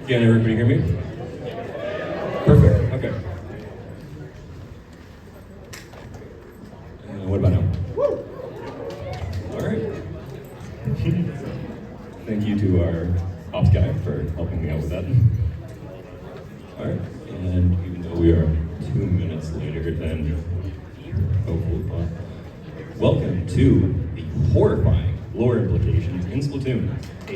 Can everybody hear me? Perfect, okay. What about now? All right. Thank you to our ops guy for helping me out with that. All right, and even though we are 2 minutes later than hopefully, welcome to the Horrifying Lore Implications in Splatoon, a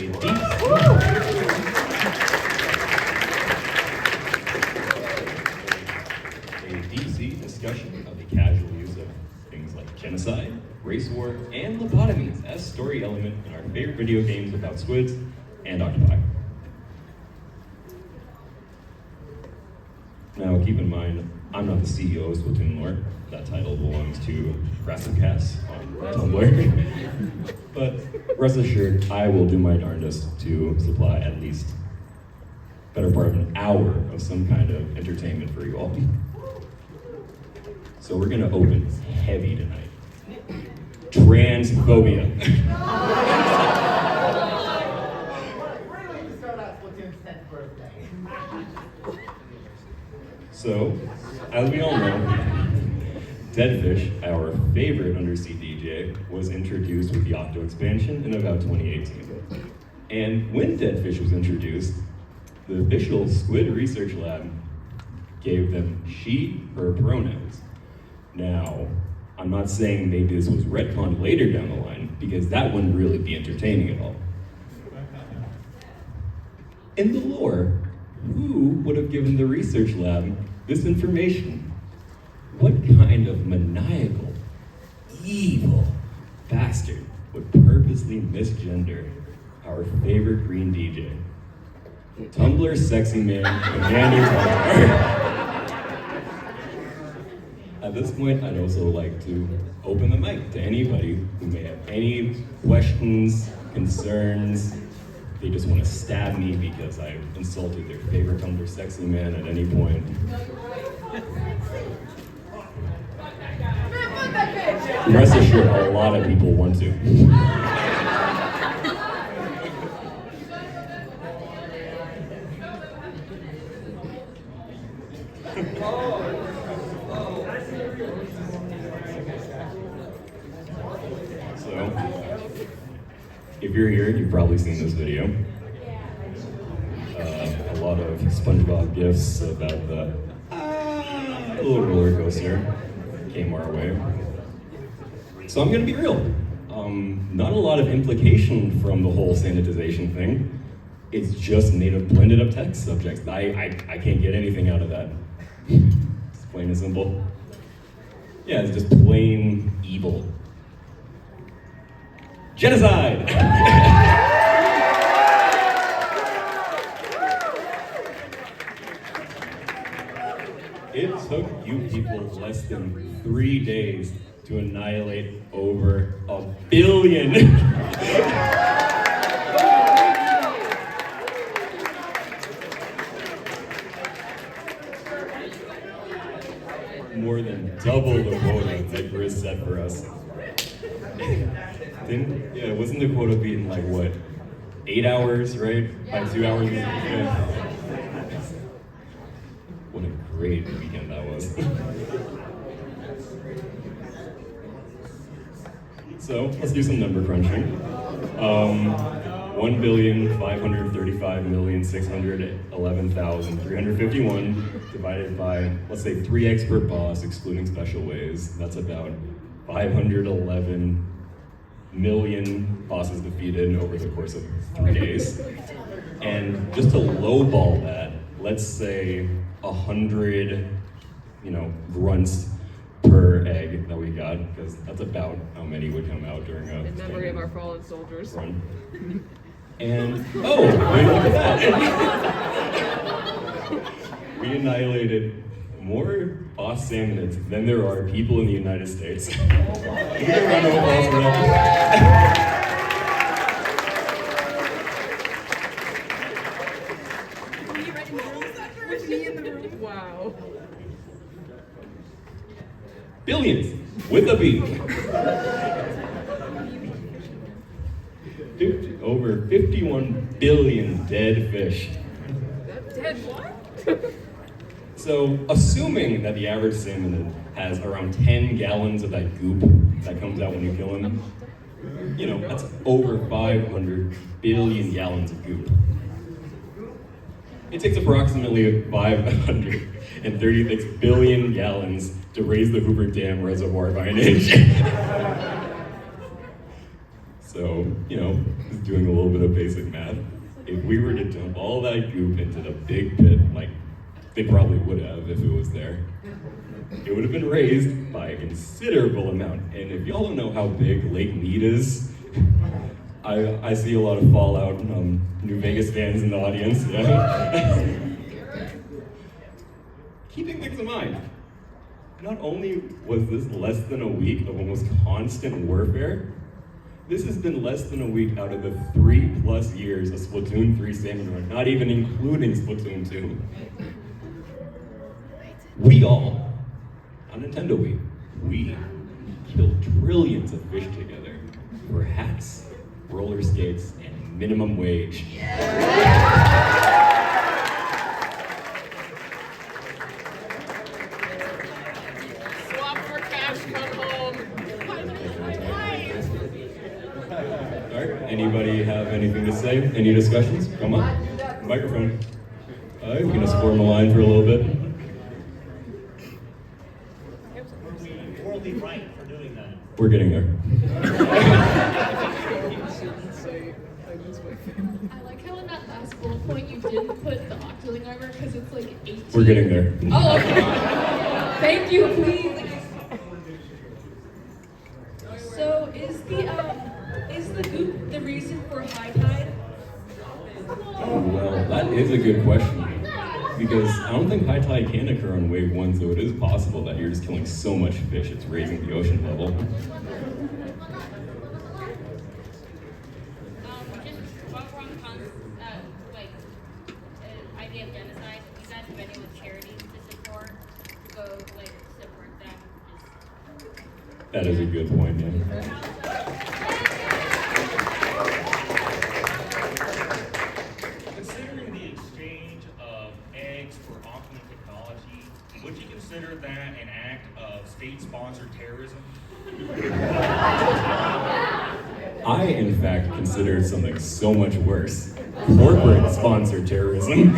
DC discussion of the casual use of things like genocide, race war, and lobotomies as story element in our favorite video games about squids and octopi. Now, keep in mind, I'm not the CEO of Splatoon Lore. That title belongs to Cast on Tumblr. But rest assured, I will do my darndest to supply at least better part of an hour of some kind of entertainment for you all. So we're gonna open heavy tonight. Transphobia. So, as we all know, Deadfish, our favorite undersea DJ, was introduced with the Octo expansion in about 2018. And when Deadfish was introduced, the official Squid Research Lab gave them she, her pronouns. Now, I'm not saying maybe this was retconned later down the line, because that wouldn't really be entertaining at all. In the lore, who would have given the research lab this information? What kind of maniacal, evil bastard would purposely misgender our favorite green DJ? Tumblr sexy man, Commander Tumblr. At this point, I'd also like to open the mic to anybody who may have any questions, concerns. They just want to stab me because I insulted their favorite Tumblr sexy man at any point. Rest assured, a lot of people want to. So, if you're here, you've probably seen this video. A lot of SpongeBob gifs about the little roller coaster came our way. So I'm gonna be real. Not a lot of implication from the whole sanitization thing. It's just made of blended up text subjects. I can't get anything out of that. It's plain and simple. Yeah, it's just plain evil. Genocide! It took you people less than 3 days to annihilate over 1 billion. More than double the quota that Grizz set for us. Wasn't the quota being like what, 8 hours, right? By 2 hours? Yeah. What a great weekend that was. So let's do some number crunching. 1,535,611,351 divided by, let's say 3x per boss, excluding special ways. That's about 511 million bosses defeated over the course of 3 days. And just to lowball that, let's say 100, grunts per egg that we got, because that's about how many would come out during a in memory of our fallen soldiers. Run. And look at that! We annihilated more boss salmonids than there are people in the United States. Can we get a round of applause for that? With me in the room. Wow. Billions, with a B. Over 51 billion dead fish. Dead what? So, assuming that the average salmonid has around 10 gallons of that goop that comes out when you kill him, you know, that's over 500 billion gallons of goop. It takes approximately 536 billion gallons to raise the Hoover Dam reservoir by an inch. So, you know, just doing a little bit of basic math. If we were to dump all that goop into the big pit, like they probably would have if it was there, it would have been raised by a considerable amount. And if y'all don't know how big Lake Mead is, I see a lot of Fallout New Vegas fans in the audience. Yeah. Keeping things in mind, not only was this less than a week of almost constant warfare, this has been less than a week out of the 3+ years of Splatoon 3 Salmon Run, not even including Splatoon 2. We all, on Nintendo we killed trillions of fish together for hats, roller skates, and minimum wage. Swap for cash, come home. Alright, anybody have anything to say? Any discussions? Come on, microphone. Alright, we're gonna form a line for a little bit. Morally right for doing that. We're getting there. I like how in that last bullet point you didn't put the octoling armor because it's like 18. We're getting there. Oh, okay. Thank you, please. So is the goop the reason for high tide? Well, that is a good question. Because I don't think high tide can occur on wave 1, so it is possible that you're just killing so much fish it's raising the ocean level. Just while we're on the idea of genocide, you guys have any with charities to support, go support them. That is a good point, yeah. Considering the exchange of eggs for optimal technology, would you consider that an act of state-sponsored terrorism? I, in fact, consider something so much worse. Corporate-sponsored terrorism. Can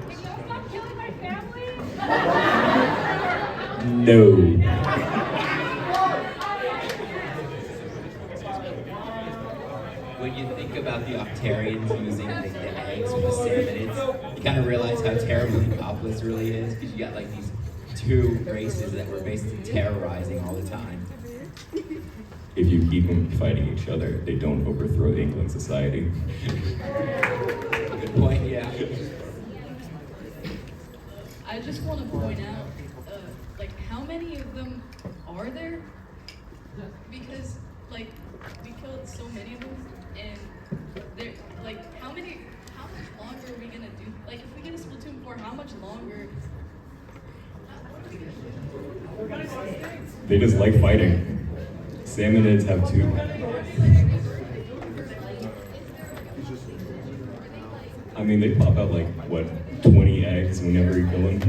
you stop killing my family? No. When you think about the Octarians using the eggs for the salmonids, you kind of realize how terrible the Opolis really is, because you got like these two races that were basically terrorizing all the time. If you keep them fighting each other, they don't overthrow England society. Good point, yeah. I just want to point out, how many of them are there? Because, we killed so many of them, and they're, how much longer are we gonna do? If we get a Splatoon 4, how much longer? They just like fighting. Salmonids have two. I mean, they pop out 20 eggs whenever you kill them.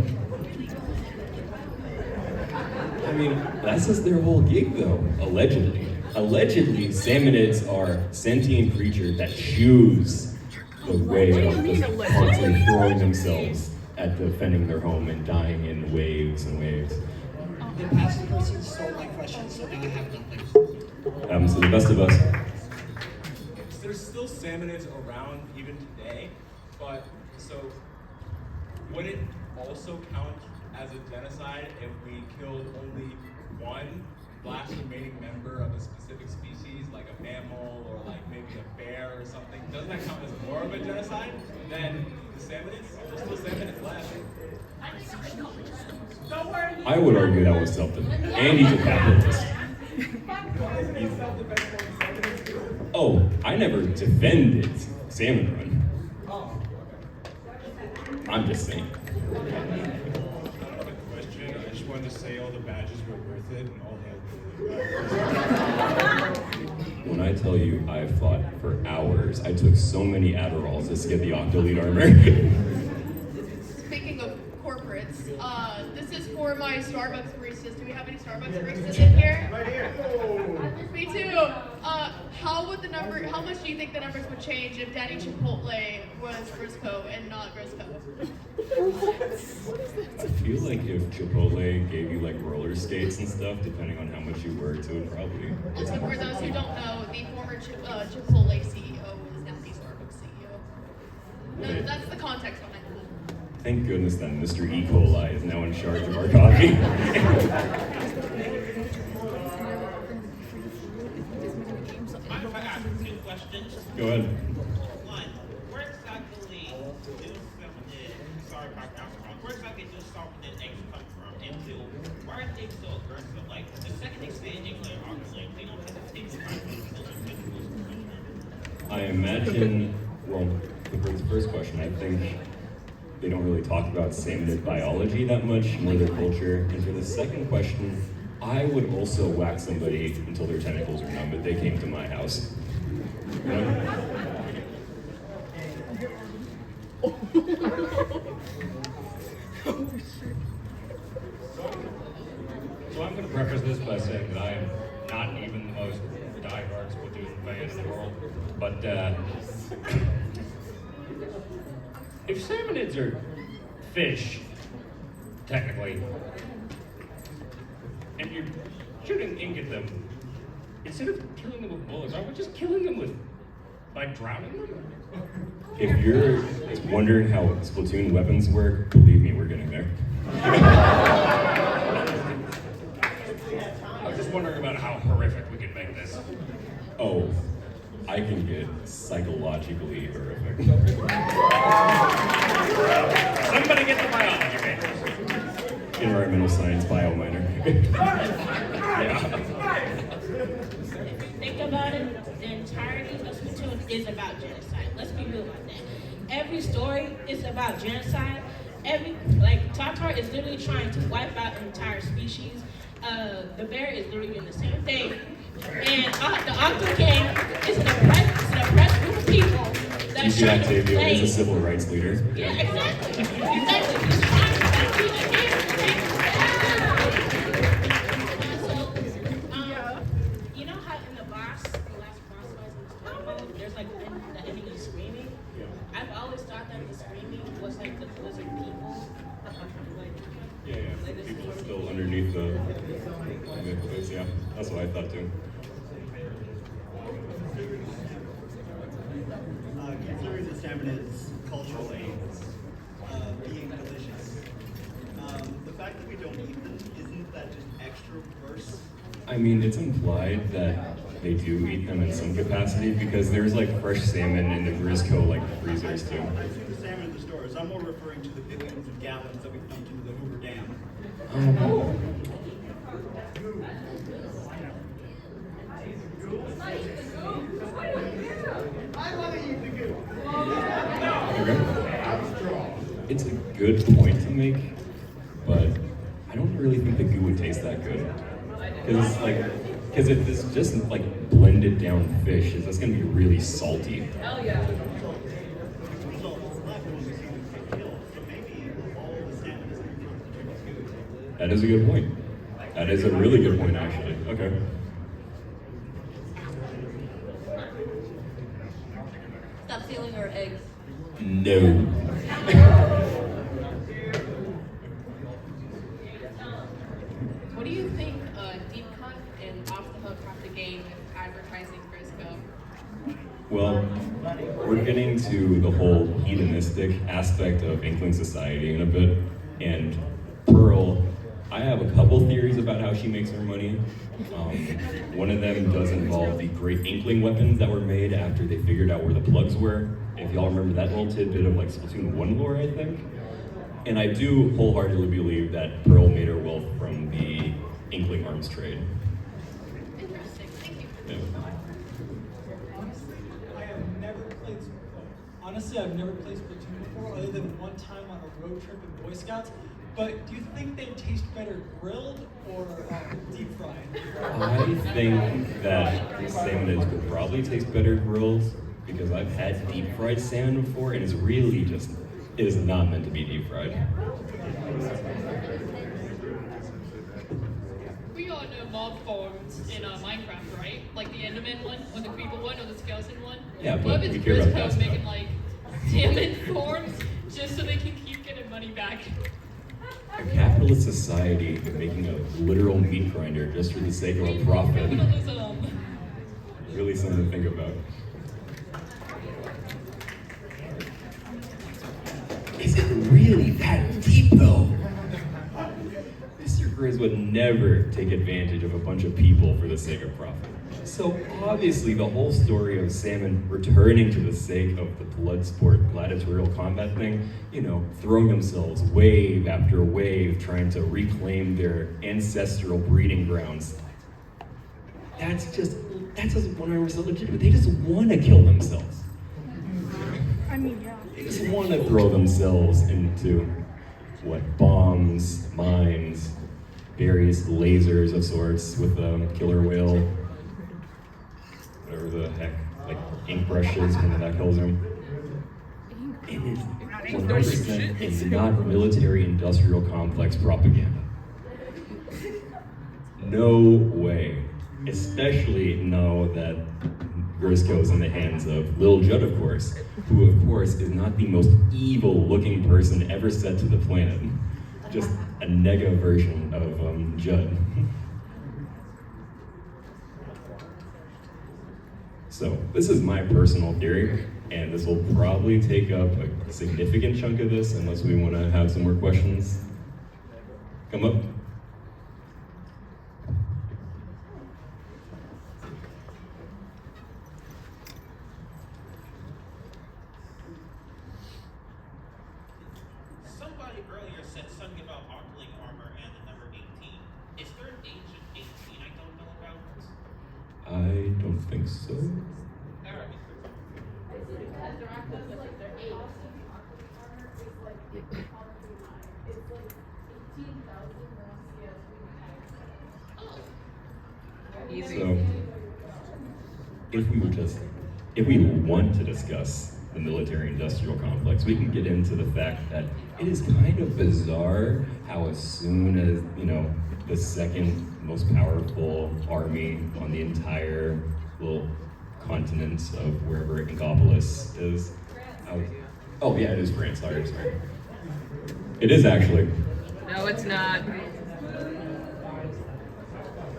I mean, that's just their whole gig, though, allegedly. Allegedly, salmonids are sentient creatures that choose the way of just constantly throwing themselves at defending their home and dying in waves and waves. The past person stole my question, so now I have nothing. So the best of us. There's still salmonids around even today, but so would it also count as a genocide if we killed only one last remaining member of a specific species, like a mammal or maybe a bear or something? Doesn't that count as more of a genocide than the salmonids? There's still salmonids left. I would argue that was self-defense. And he's a capitalist. Oh, I never defended Salmon Run. I'm just saying. Question, I just wanted to say all the badges were worth it and all hail. When I tell you I fought for hours, I took so many Adderalls just to get the Octolite armor. Speaking of corporates, this is for my Starbucks baristas. Do we have any Starbucks baristas in here? Right here. Me too. How much do you think the numbers would change if Daddy Chipotle was Grisco and not Grisco? I feel like if Chipotle gave you like roller skates and stuff, depending on how much you worked, it would probably. Also, for those who don't know, the former Chipotle CEO is now the Starbucks CEO. That's the context behind that. Thank goodness then Mr. E. coli is now in charge of our coffee. Mind if I ask 2 questions? Go ahead. One, where exactly do sorry if I pronounced it wrong, where exactly do salmonid eggs come from? And 2, why are they so aggressive? Like, the second they say they play Octolite, they don't hesitate to try to kill individuals. I imagine, well, for the first question, I think they don't really talk about salmonid biology that much, more their culture. And for the second question, I would also whack somebody until their tentacles are numb, but they came to my house. You know? So I'm going to preface this by saying that I am not even the most diehard Splatoon fan in the world, but if salmonids are fish, technically, and you're shooting ink at them, instead of killing them with bullets, aren't we just killing them by drowning them? If you're wondering how Splatoon weapons work, believe me, we're getting there. I was just wondering about how horrific we could make this. Oh, I can get psychologically horrific. Somebody get the biology papers. Environmental science bio minor. Yeah. Think about it, the entirety of Splatoon is about genocide. Let's be real about that. Every story is about genocide. Tartar is literally trying to wipe out an entire species. The bear is literally doing the same thing. And the Octo King is an oppressed group of people that TJ trying to Octavio play. is a civil rights leader. Yeah, exactly. He's trying to teach you know how in the last boss fight in Star mode, there's like the enemy screaming? I've always thought that the screaming was like the lizard people. Yeah. People still underneath the place, yeah. That's what I thought too. Considering the salmon is culturally being delicious, the fact that we don't eat them, isn't that just extra worse? I mean, it's implied that they do eat them in some capacity because there's like fresh salmon in the Grisco like freezers too. I've seen the salmon in the stores. I'm more referring to the billions of gallons that we dumped into the Hoover Dam. It's a good point to make, but I don't really think the goo would taste that good. Because if it's just like blended down fish, that's gonna be really salty. Hell yeah. That is a good point. That is a really good point, actually. Okay. Stop stealing our eggs. No. What do you think Deep Cut and Off the Hook have to gain with advertising Grisco? Well, we're getting to the whole hedonistic aspect of Inkling society in a bit, and Pearl, I have a couple theories about how she makes her money. One of them does involve the great Inkling weapons that were made after they figured out where the plugs were. If y'all remember that little tidbit of like Splatoon 1 lore, I think. And I do wholeheartedly believe that Pearl made her wealth from the Inkling arms trade. Interesting. Thank you. Yeah. Honestly, I've never played Splatoon before, other than one time on a road trip in Boy Scouts. But do you think they taste better grilled or deep fried? I think that salmon would probably taste better grilled because I've had deep fried salmon before and it's really just, it is not meant to be deep fried. We all know mob forms in Minecraft, right? Like the Enderman one, or the Creeper one, or the Skeleton one. Yeah, but what if we it's care about Grisco that making stuff. like salmon forms just so they can keep getting money back? A capitalist society making a literal meat grinder just for the sake of a profit. Capitalism. Really something to think about. Is it really that deep though? Mr. Grizz would never take advantage of a bunch of people for the sake of profit. So obviously the whole story of salmon returning to the sake of the blood sport gladiatorial combat thing, you know, throwing themselves wave after wave, trying to reclaim their ancestral breeding grounds. That doesn't 100% legitimate. They just want to kill themselves. I mean, yeah. They just want to throw themselves into, bombs, mines, various lasers of sorts with a killer whale, whatever the heck, like ink brushes when that kills them. It is 100% it's not military-industrial complex propaganda. No way. Especially know that Grisco's in the hands of Lil Judd, of course, who, of course, is not the most evil-looking person ever set to the planet. Just a nega version of Judd. So, this is my personal theory, and this will probably take up a significant chunk of this unless we want to have some more questions. Come up. Somebody earlier said something about Octoling armor and the number 18. Is there an ancient 18 I don't know about? I don't think so. Alright. So, if we want to discuss the military-industrial complex, we can get into the fact that it is kind of bizarre how as soon as, the second most powerful army on the entire little continent of wherever Inkopolis is. Oh yeah, it is France, sorry. It is actually. No, it's not.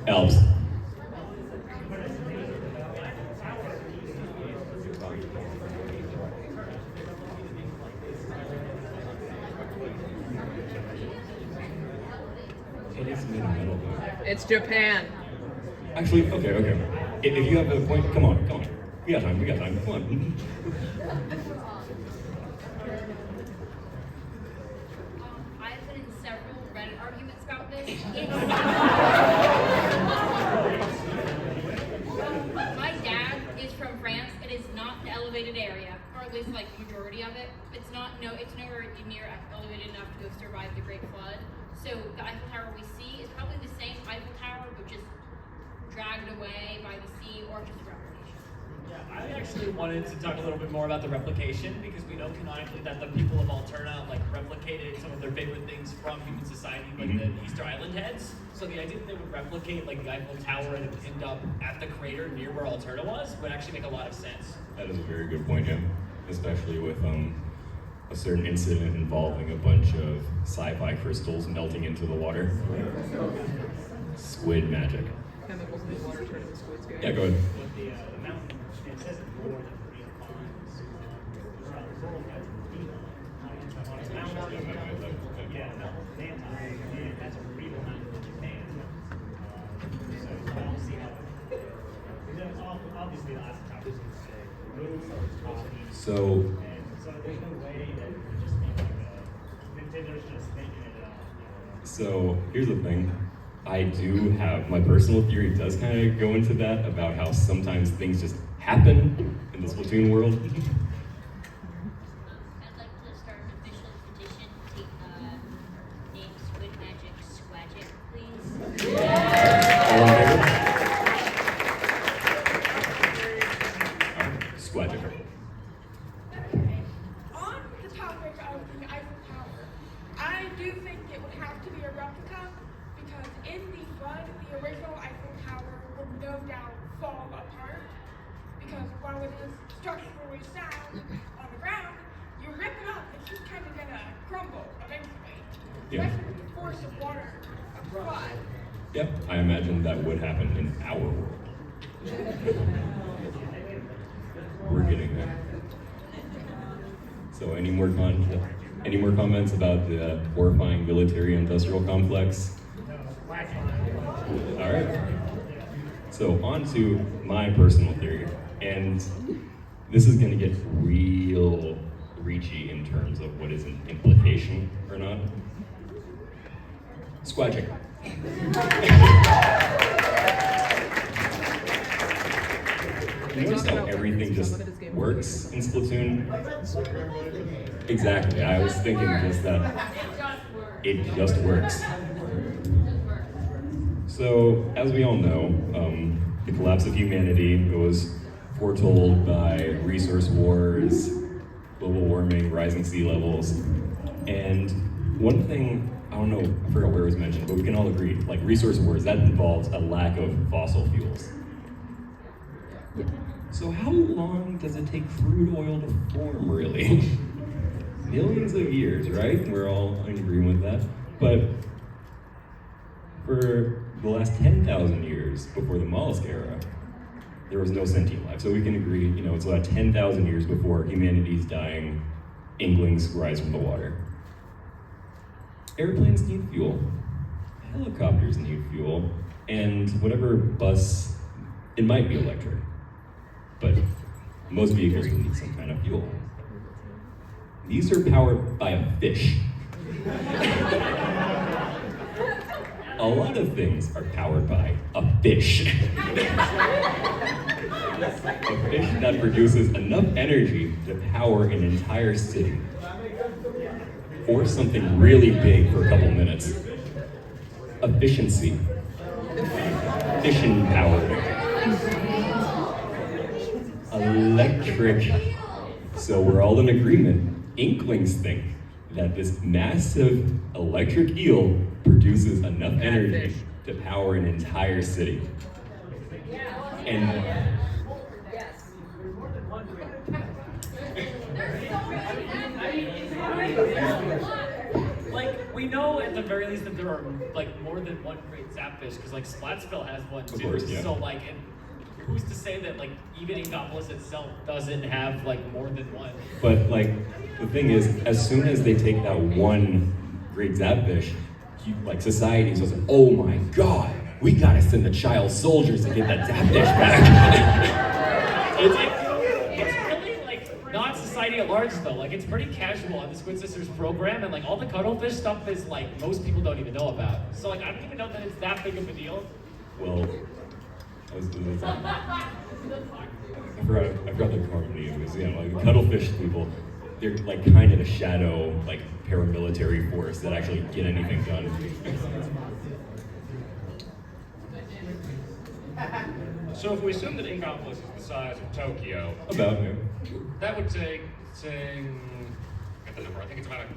Elves. It is made of metal though. It's Japan. Actually, okay. If you have a point, come on. We got time, come on. I've been in several Reddit arguments about this. My dad is from France. It is not an elevated area, or at least like the majority of it. It's nowhere near elevated enough to have survived the Great Flood. So the Eiffel Tower we see is probably the same Eiffel Tower, but just dragged away by the sea or just a replication. Yeah, I actually wanted to talk a little bit more about the replication because we know canonically that the people of Alterna replicated some of their favorite things from human society, like the Easter Island heads. So the idea that they would replicate the Eiffel Tower and end up at the crater near where Alterna was would actually make a lot of sense. That is a very good point, yeah. Especially with a certain incident involving a bunch of sci-fi crystals melting into the water. Squid magic. Chemicals in the water turn into squids. Yeah, go ahead. With the mountain, it says it's more than 3 ponds. Yeah, no, Nantai, that's a real mountain in Japan. So I don't see how. There's obviously the Eiffel Tower is moved from its property. So So there's no way that it would just be Nintendo's just making it up. So here's the thing. I do have, my personal theory does kind of go into that about how sometimes things just happen in the Splatoon world. I'd like to start Squadron. On the topic of the Eiffel Tower, I do think it would have to be a replica because in the flood, the original Eiffel Tower would no doubt fall apart because while it is structurally sound on the ground, you rip it up, it's just kind of gonna crumble eventually, Yeah. especially with the force of water of flood. Yep, I imagine that would happen in our world. We're getting there. So any more comments about the horrifying military-industrial complex? All right. So on to my personal theory, and this is going to get real reachy in terms of what is an implication or not. Squadron. You notice how everything just works in Splatoon? Exactly, I was thinking just that. It just works. So, as we all know, the collapse of humanity was foretold by resource wars, global warming, rising sea levels, and one thing, I don't know, I forgot where it was mentioned, but we can all agree, like resource wars, that involves a lack of fossil fuels. So how long does it take crude oil to form, really? Millions of years, right? We're all in agreement with that. But for the last 10,000 years before the mollusk era, there was no sentient life. So we can agree, it's about 10,000 years before humanity's dying inklings rise from the water. Airplanes need fuel, helicopters need fuel, and whatever bus, it might be electric, but most vehicles will need some kind of fuel. These are powered by a fish. A lot of things are powered by a fish. A fish that produces enough energy to power an entire city. Or something really big for a couple minutes. Efficiency. Fission powered. Electric. So we're all in agreement. Inklings think that this massive electric eel produces enough energy to power an entire city. And like, we know at the very least that there are like more than one great zapfish, because like Splatsville has one too. Of course, yeah. So like, and who's to say that like even Inkopolis itself doesn't have like more than one? But like, the thing is, as soon as they take that one great zapfish, like society is just like, oh my god, we gotta send the child soldiers to get that zapfish back. It's really like not society at large though. Like it's pretty casual on the Squid Sisters program, and like all the cuttlefish stuff is like most people don't even know about. So like I don't even know that it's that big of a deal. Well, I forgot the correct name. It was, like the cuttlefish people, they're like kind of the shadow, like paramilitary force that actually get anything done. So if we assume that Inkopolis is the size of Tokyo, About him. that would take, I get the number, I think it's about a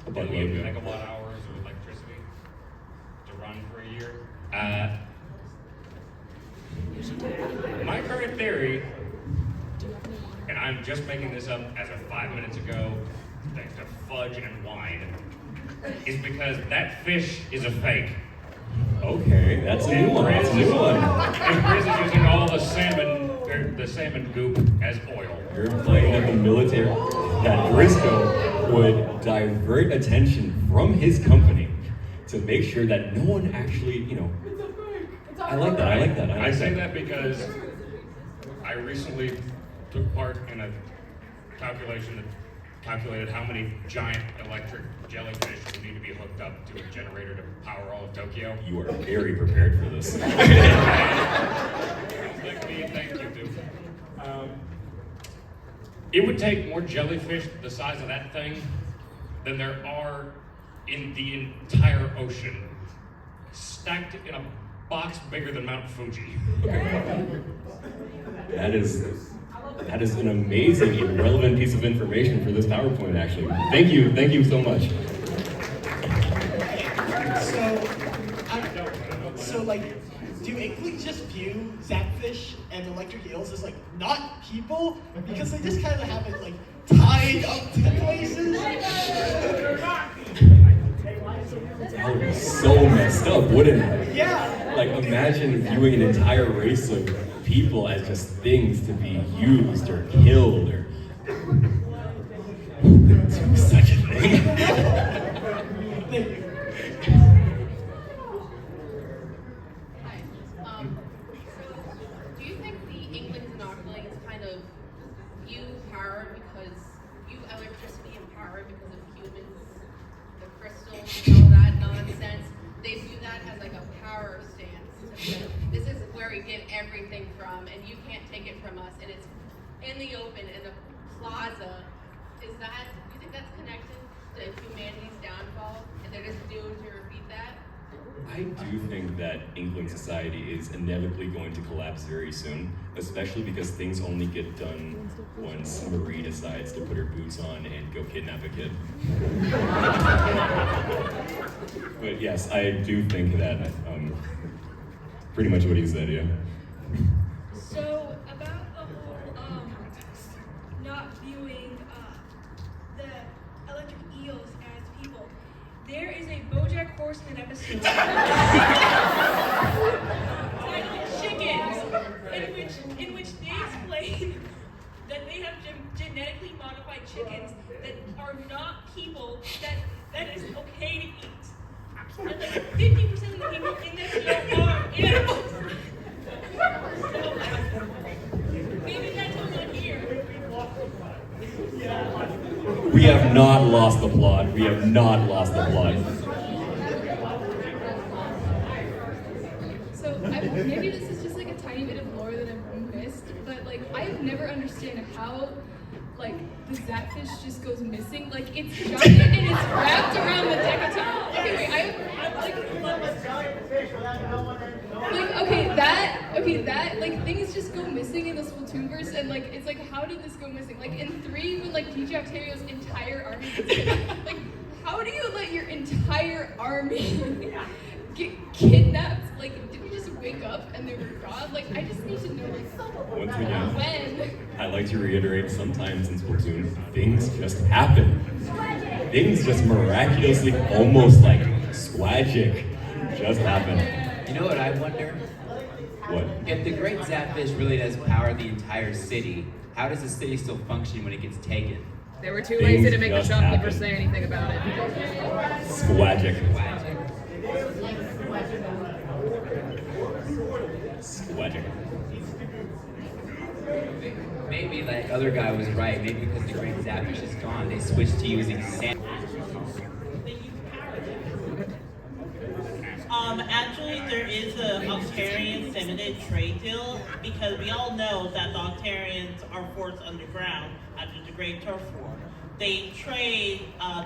About billion yeah. megawatt hours of electricity to run for a year. My current theory, and I'm just making this up as of 5 minutes ago, thanks to fudge and wine, is because that fish is a fake. Okay, that's a new one. That's a new one. And Grizz is using all the salmon goop as oil. You're implying that the military, that Briscoe would divert attention from his company to make sure that no one actually, I like that. I say that because I recently took part in a calculation that calculated how many giant electric jellyfish would need to be hooked up to a generator to power all of Tokyo. You are very prepared for this. Thank you, dude. It would take more jellyfish the size of that thing than there are in the entire ocean, stacked in a box bigger than Mount Fuji. That is an amazing and relevant piece of information for this PowerPoint, actually. Thank you so much. So like, do Inklings just view Zapfish and electric eels as like not people? Because they just kind of have it like tied up to places. That would be so messed up, wouldn't it? Yeah. Like, imagine viewing an entire race of people as just things to be used or killed or do such a thing. Hi. So, do you think the Inklings and Ocklings kind of view power because view electricity and power because of humans, the crystals, and all that nonsense? They view that as like a power stance. This is where we get everything from, and you can't take it from us. And it's in the open, in the plaza. Do you think that's connected to humanity's downfall, and they're just doomed to repeat that? I do think that Inkling society is inevitably going to collapse very soon, especially because things only get done once Marie decides to put her boots on and go kidnap a kid. But yes, I do think that pretty much what he said, yeah. So about the whole not viewing the electric eels as people, there is a BoJack Horseman episode titled Chickens, in which they explain that they have genetically modified chickens that are not people that is okay to eat. And like 50% of the people in that show are animals. Maybe that's what's on here. We have not lost the plot. We have not lost the plot. So maybe this is just like a tiny bit of lore that I've missed, but like I've never understood how like the Zapfish just goes missing. Like it's giant and it's wrapped around the decaton. Okay, wait, that like things just go missing in the Splatoon verse, and like it's like how did this go missing? Like in 3 when like DJ Octario's entire army gets like how do you let your entire army get kidnapped? Like did we just wake up and they were gone? Like I just need to know like Once again, when. I like to reiterate sometimes in Splatoon, things just happen. Things just miraculously, almost like squagic, just happen. You know what I wonder? What? If the Great Zapfish really does power the entire city, how does the city still function when it gets taken? They were too Things lazy to make the just shopkeeper happen. say anything about it. Squagic. Squagic. Maybe that other guy was right. Maybe because the Great Zapfish is gone, they switched to using sand. Actually, there is a Octarian Seminid trade deal because we all know that the Octarians are forced underground after the Great Turf War. They trade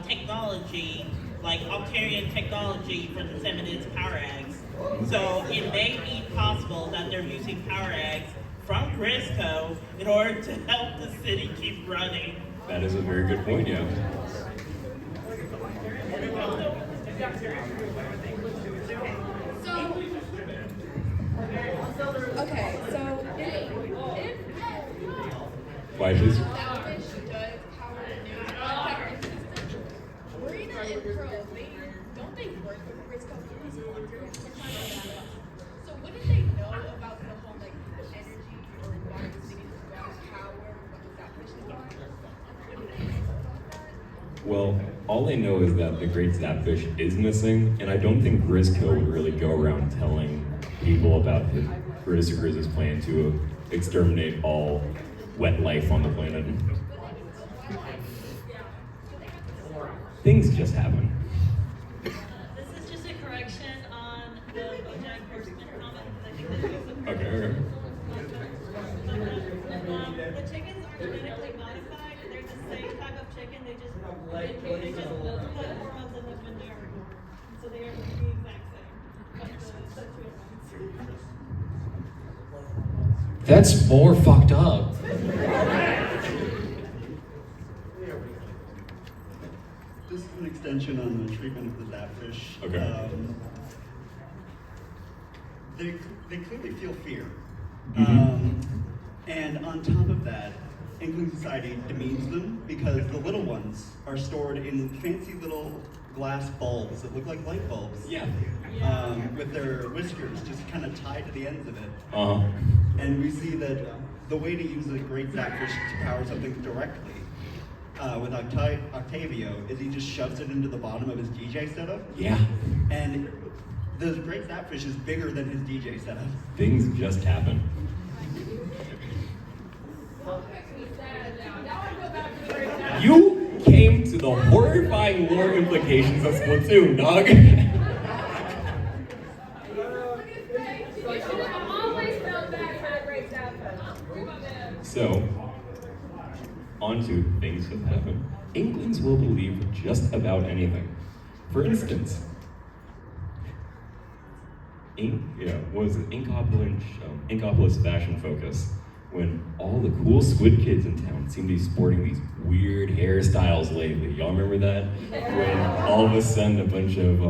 technology, like Octarian technology, for the Seminids' power eggs. So it may be possible that they're using power eggs from Grisco in order to help the city keep running. That is a very good point, yeah. Okay, so if Quiet, please. Zapfish does power the new Marina and Pearl, don't they work with Grisco because of Octarian technology? So what did they know about the whole like energy or why the city has got power, what the Zapfish is like? What do they know about that? Well, all I know is that the Great Zapfish is missing, and I don't think Grisco would really go around telling people about the Grizz's plan to exterminate all wet life on the planet. Things just happen. This is just a correction on the BoJack Horseman comment because I think that it's Okay. the chickens are genetically modified and they're the same type of chicken. They just put hormones in them when they're born. So they are the exact same. But the two ones. That's more fucked up. Just an extension on the treatment of the Zapfish. Okay. They clearly feel fear. Mhm. And on top of that, Inkling Society demeans them because the little ones are stored in fancy little glass bulbs that look like light bulbs. Yeah. With their whiskers just kind of tied to the ends of it. Uh-huh. And we see that the way to use a great Zapfish to power something directly with Octavio is he just shoves it into the bottom of his DJ setup. Yeah. And the great Zapfish is bigger than his DJ setup. Things just happen. You came to the horrifying war implications of Splatoon, dog. So, on to things that happen. Inklings will believe just about anything. For instance, Inkopolis Fashion Focus, when all the cool squid kids in town seem to be sporting these weird hairstyles lately. Y'all remember that? When all of a sudden a bunch of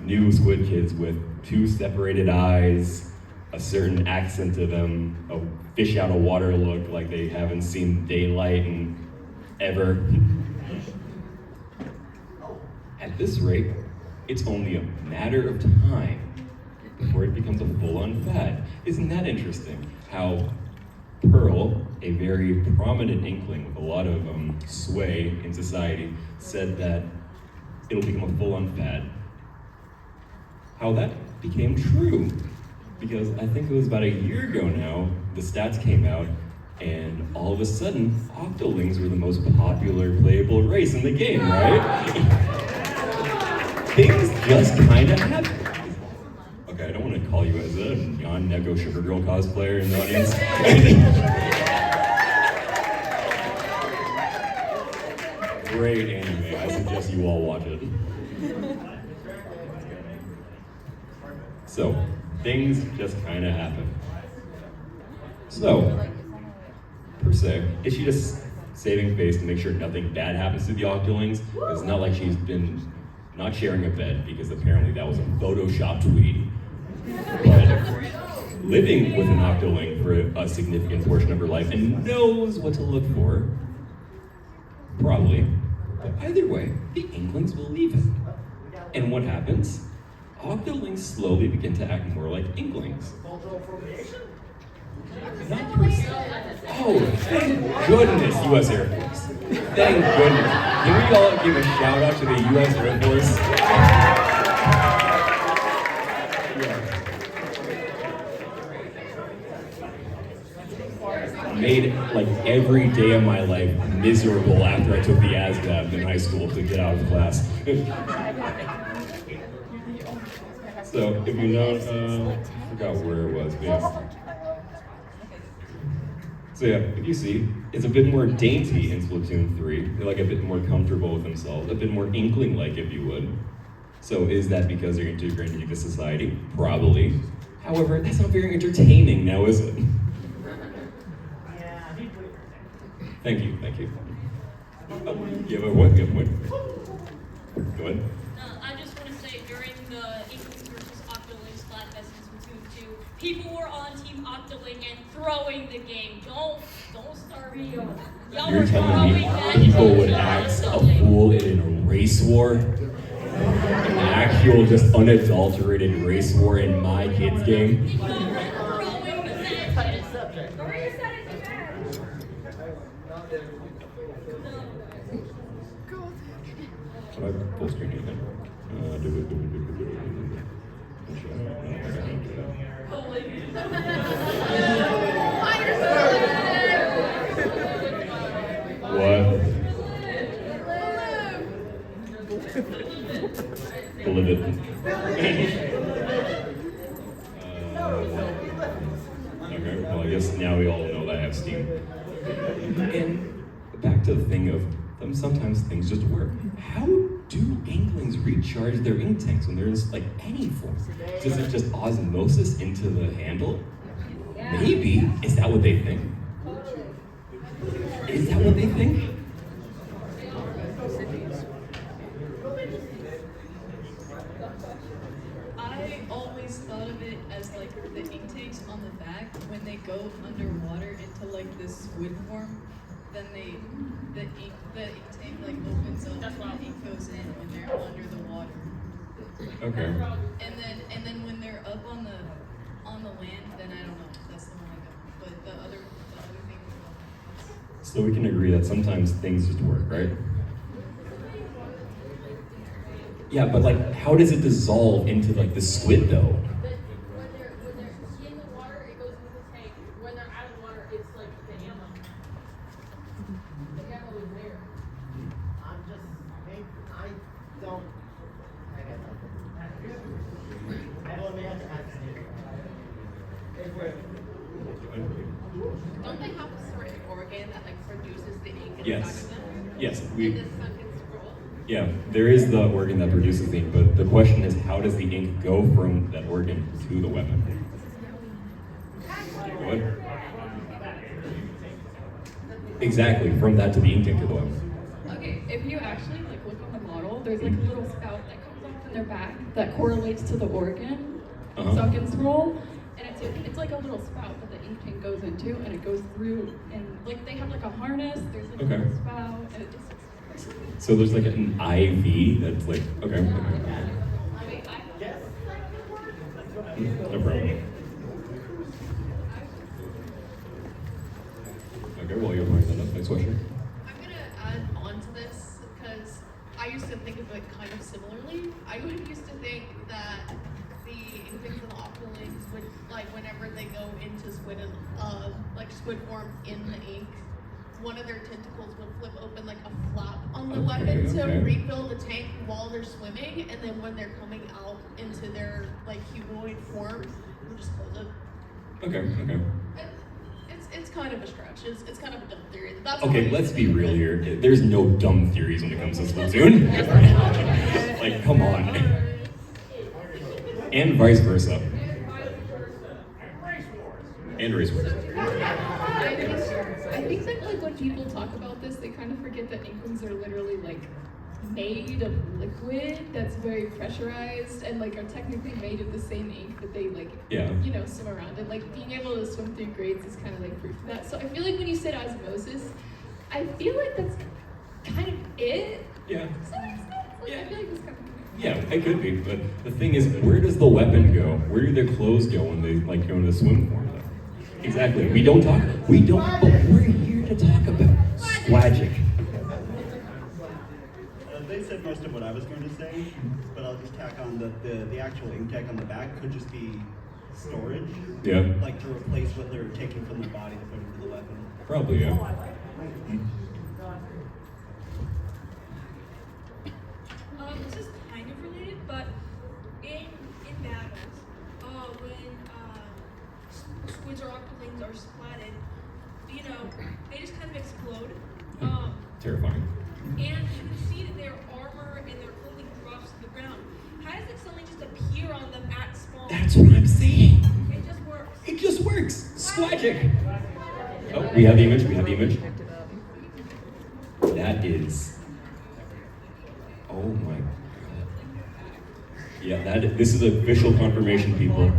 new squid kids with two separated eyes, a certain accent to them, a fish out of water look like they haven't seen daylight in ever. At this rate, it's only a matter of time before it becomes a full-on fad. Isn't that interesting? How Pearl, a very prominent Inkling with a lot of sway in society, said that it'll become a full-on fad. How that became true. Because I think it was about a year ago now, the stats came out, and all of a sudden, Octolings were the most popular playable race in the game, right? Things just kind of happen. Okay, I don't want to call you as a non-Neko Sugar Girl cosplayer in the audience. Great anime, I suggest you all watch it. So, things just kind of happen. So, per se, is she just saving face to make sure nothing bad happens to the Octolings? It's not like she's been not sharing a bed, because apparently that was a Photoshop tweet. But living with an Octoling for a significant portion of her life and knows what to look for, probably. But either way, the Inklings will leave it. And what happens? Octolings slowly begin to act more like Inklings. Not per se. Oh, thank goodness, U.S. Air Force. Thank goodness. Can we all give a shout out to the U.S. Air Force? Made like every day of my life miserable after I took the ASVAB in high school to get out of class. So if you know, I forgot where it was, but yeah. So yeah, if you see, it's a bit more dainty in Splatoon 3. They're like a bit more comfortable with themselves, a bit more Inkling-like, if you would. So is that because they're integrating into society? Probably. However, that's not very entertaining now, is it? Thank you, thank you. You have a what? You have a what? Go ahead. I just want to say, during the Inklings versus Octolings Splatfest in Splatoon 2, people were on Team Octoling and throwing the game. Don't start me. Y'all You're were telling me throwing that people game. would act a fool in a race war? An actual, just unadulterated race war in my kid's game? Should I full screen it again? What? Live it. Okay, well I guess now we all know that I have Steam. And back to the thing of sometimes things just work. How do inklings recharge their ink tanks when they're in like any form? Does it just osmosis into the handle? Maybe. Is that what they think? Is that what they think? I always thought of it as like the ink tanks on the back when they go underwater into like this squid form. Then the ink tank like opens up and the ink goes in when they're under the water. Okay. And then when they're up on the land, then I don't know. That's the one I know. But the other thing. So we can agree that sometimes things just work, right? Yeah, but like, how does it dissolve into like the squid though? When they're in the water, it goes into the tank. When they're out of the water, it's like the ammo. The ammo is there. I'm just, I don't. I got something. I don't imagine Don't they have a certain organ that like produces the ink inside Yes. of them? Yes. And the sunken scroll? Yeah, there is the organ that produces the ink, but the question is, how does the ink go from that organ to the weapon? Go ahead. Exactly, from that to the ink tank to the weapon. Okay, if you actually like look on the model, there's like a little spout that comes off in their back that correlates to the organ, sunken scroll, and it's like a little spout that the ink tank goes into, and it goes through, and like they have like a harness. There's like a little spout, and it just. So there's like an IV that's like, okay. No problem. Okay, well, you're bringing that up. Next question. I'm gonna add on to this because I used to think of it kind of similarly. I used to think that the inklings and the octolings would, like, whenever they go into squid and like squid form in the ink, one of their tentacles would flip open like a flap on the weapon to refill the tank while they're swimming, and then when they're coming out into their like humanoid form, it would just close it. Okay. It's kind of a stretch. It's kind of a dumb theory. That's Okay, let's be real here. There's no dumb theories when it comes to Splatoon. Like, come on. And vice versa. And race wars. I think that like when people talk about this, they kind of forget that inklings are literally like made of liquid that's very pressurized and like are technically made of the same ink that they like swim around in. Like being able to swim through grates is kind of like proof of that. So I feel like when you said osmosis, I feel like that's kind of it. Yeah. Does that make sense? Like, I feel like that's kind of Yeah, it could be, but the thing is, where does the weapon go? Where do their clothes go when they like go into swim form though? Exactly. We don't, but we're here to talk about squagic. They said most of what I was going to say, but I'll just tack on that the actual ink tag on the back could just be storage. Yeah. Like to replace what they're taking from their body to put into the weapon. Probably, yeah. This is kind of related, but in battles, when squids or octolings are splatted, they just kind of explode. Terrifying. And you can see that their armor and their clothing drops to the ground. How does it suddenly just appear on them at spawn? That's what I'm saying. It just works. It just works. Squagic. Oh, we have the image. That is. Oh my god. Yeah, this is official confirmation, people.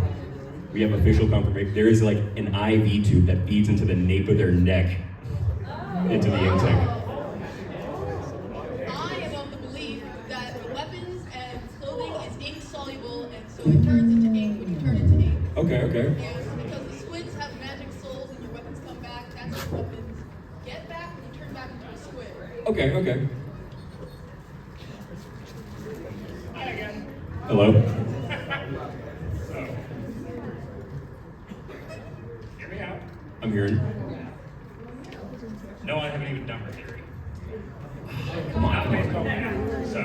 We have official confirmation. There is like an IV tube that feeds into the nape of their neck, into the ink tank. I am of the belief that the weapons and clothing is ink soluble, and so it turns into ink when you turn into ink. Okay. Yes, because the squids have magic souls and their weapons come back. That's what weapons get back when you turn back into a squid. Okay. Hi again. Hello. Hear me out. I'm hearing. No, I haven't even done my theory. Come on. So,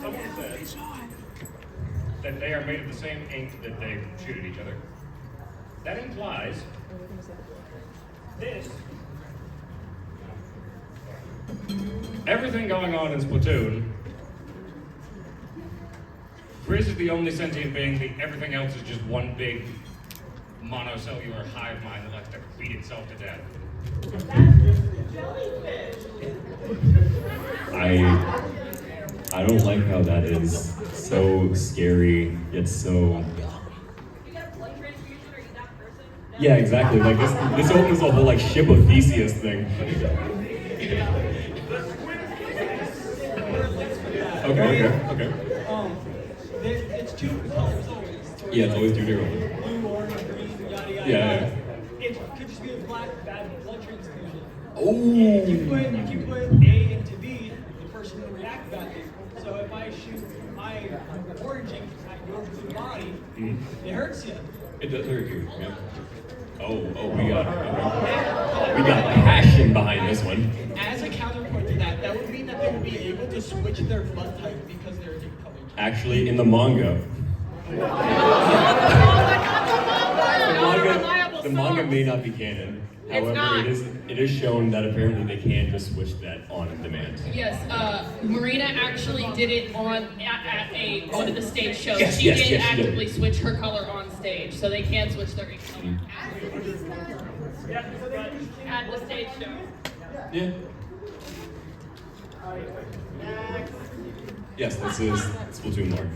someone says that they are made of the same ink that they shoot at each other. That implies this everything going on in Splatoon, Grizz is the only sentient being, everything else is just one big monocellular hive mind that likes to feed itself to death. I don't like how that is so scary, yet so... Yeah, exactly. Like this opens the whole like ship of Theseus thing. Okay. It's two colors always. Yeah, it's always two different. Blue, orange, green, yada yada. Yeah. It could just be a black bad blood transfusion. Oh. If you put A into B, the person will react badly. So if I shoot my orange ink at your blue body, it hurts you. It does hurt you. Yeah. Oh, we got passion behind this one. As a counterpoint to that, that would mean that they would be able to switch their blood type because they're a different color. Actually, in the manga, the manga may not be canon. However, it is shown that apparently they can just switch that on demand. Yes, Marina actually did it on one of the stage shows. She Yes, did she actively did. switch her color on stage, so they can switch their ink color at the stage show. Yeah. Yes, this is Splatoon lore.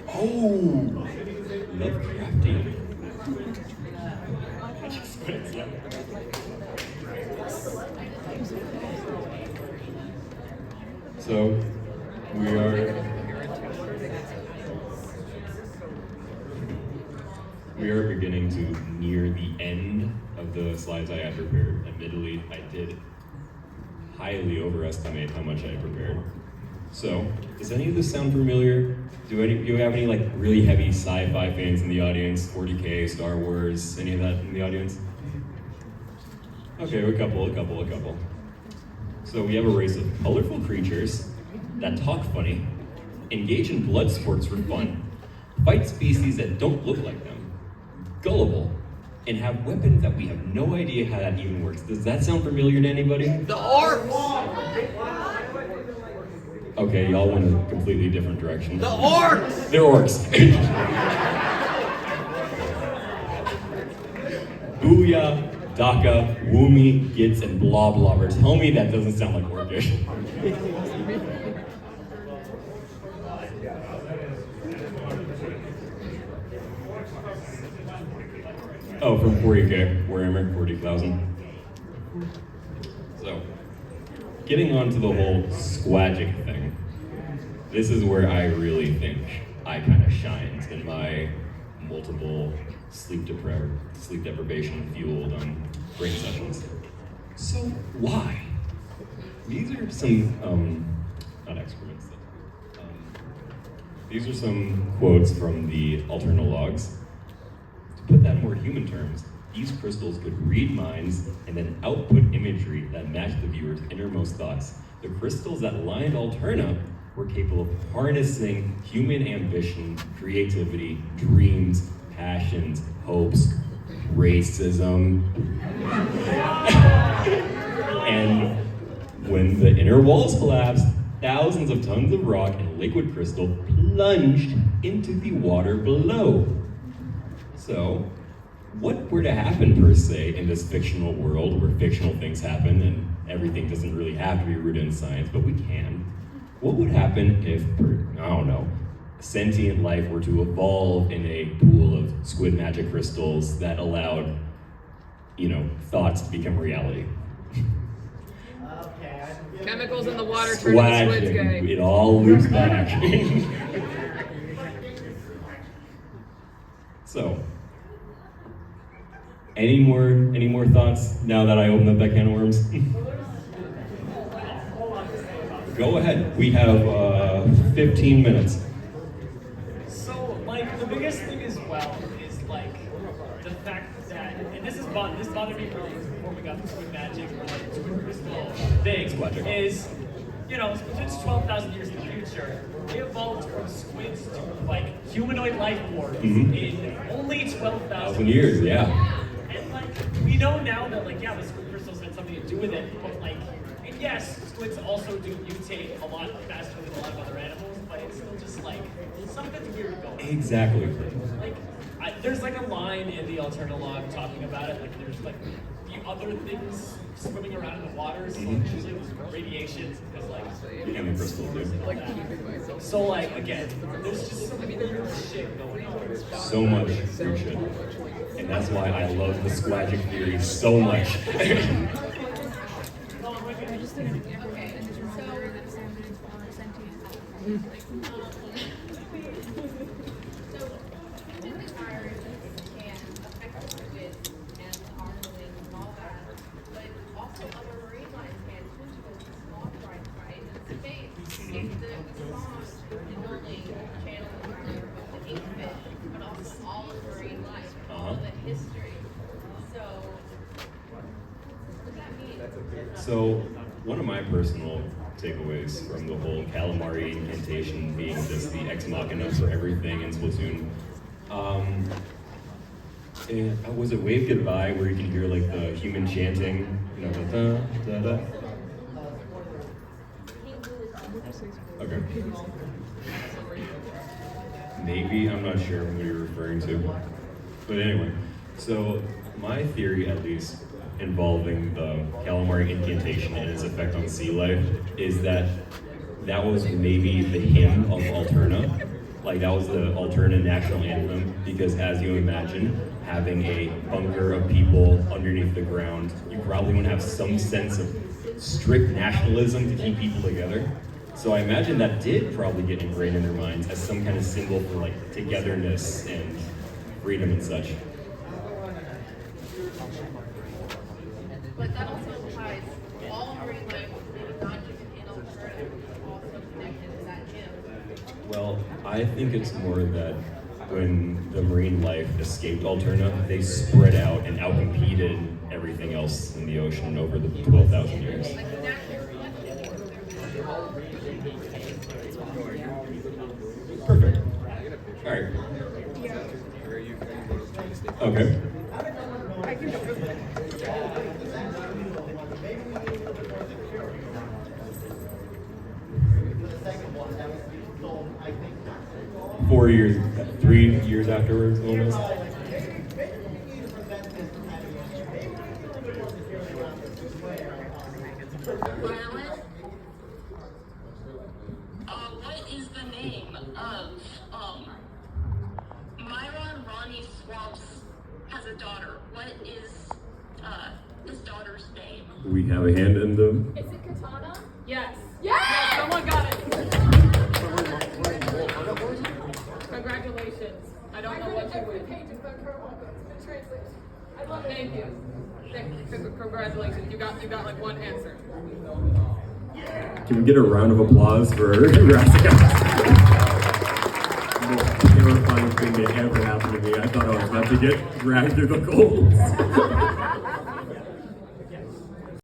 Oh, Lovecraftian. Yeah. So we are beginning to near the end of the slides I had prepared. Admittedly, I did highly overestimate how much I prepared. So, does any of this sound familiar? Do you have any like really heavy sci-fi fans in the audience? 40K, Star Wars, any of that in the audience? Okay, a couple. So we have a race of colorful creatures that talk funny, engage in blood sports for fun, fight species that don't look like them, gullible, and have weapons that we have no idea how that even works. Does that sound familiar to anybody? The orcs! Okay, y'all went a completely different direction. The orcs! They're orcs. Booyah, Daka, Woomy, Gits, and Bloblobber. Tell me that doesn't sound like orcish. Oh, from 40K, Warhammer 40,000. So, getting on to the whole squadgic thing, this is where I really think I kind of shines in my multiple sleep deprivation fueled brain sessions. So why? These are some, not excrements, these are some quotes from the Alternologues. To put that in more human terms, these crystals could read minds and then output imagery that matched the viewer's innermost thoughts. The crystals that lined Alterna were capable of harnessing human ambition, creativity, dreams, passions, hopes, racism. And when the inner walls collapsed, thousands of tons of rock and liquid crystal plunged into the water below. So, what were to happen per se in this fictional world where fictional things happen and everything doesn't really have to be rooted in science, but we can? What would happen if, I don't know, sentient life were to evolve in a pool of squid magic crystals that allowed, thoughts to become reality? Chemicals in the water turn into squids gay. It all loops back. So, any more thoughts now that I opened up that can of worms? Go ahead. We have 15 minutes. So, the biggest thing as well is, the fact that, and this bothered me really before we got to squid magic, or, squid crystal thing, is, Splatoon's 12,000 years in the future, we evolved from squids to, humanoid life forms in only 12,000 years, yeah. And, we know now that, the squid crystals had something to do with it, but, in yes, squids also do mutate a lot faster than a lot of other animals, but it's still just like something's weird going on. Exactly. Like, there's like a line in the Alternalog talking about it. Like, there's like the other things swimming around in the water, so like, usually there's radiations because like And the crystal too. So like again, there's just some weird shit going on. So much weird shit. And that's why I love the squagic theory so much. So, one of my personal takeaways from the whole calamari incantation being just the ex machina for everything in Splatoon, was it Wave Goodbye where you can hear like the human chanting, you know, the da da da? Okay. Maybe, I'm not sure what you're referring to. But anyway, so my theory at least involving the calamari incantation and its effect on sea life is that that was maybe the hymn of Alterna. Like that was the Alterna national anthem, because as you imagine, having a bunker of people underneath the ground, you probably want to have some sense of strict nationalism to keep people together. So I imagine that did probably get ingrained in their minds as some kind of symbol for like togetherness and freedom and such. But that also implies all marine life, not just in Alberta, but also connected to that gym. Well, I think it's more that when the marine life escaped Alterna, they spread out and outcompeted everything else in the ocean over the 12,000 years. Perfect. All right. Okay. 4 years, 3 years afterwards, almost. What is the name of Myron Ronnie Swamps has a daughter. What is his daughter's name? We have a hand in the. Is it Katana? Yes. Yes! Someone got it. Congratulations. I don't know what you would. Thank you. Congratulations. You got like one answer. Can we get a round of applause for Rassica? The most terrifying thing that ever happened to me. I thought I was about to get dragged through the coals.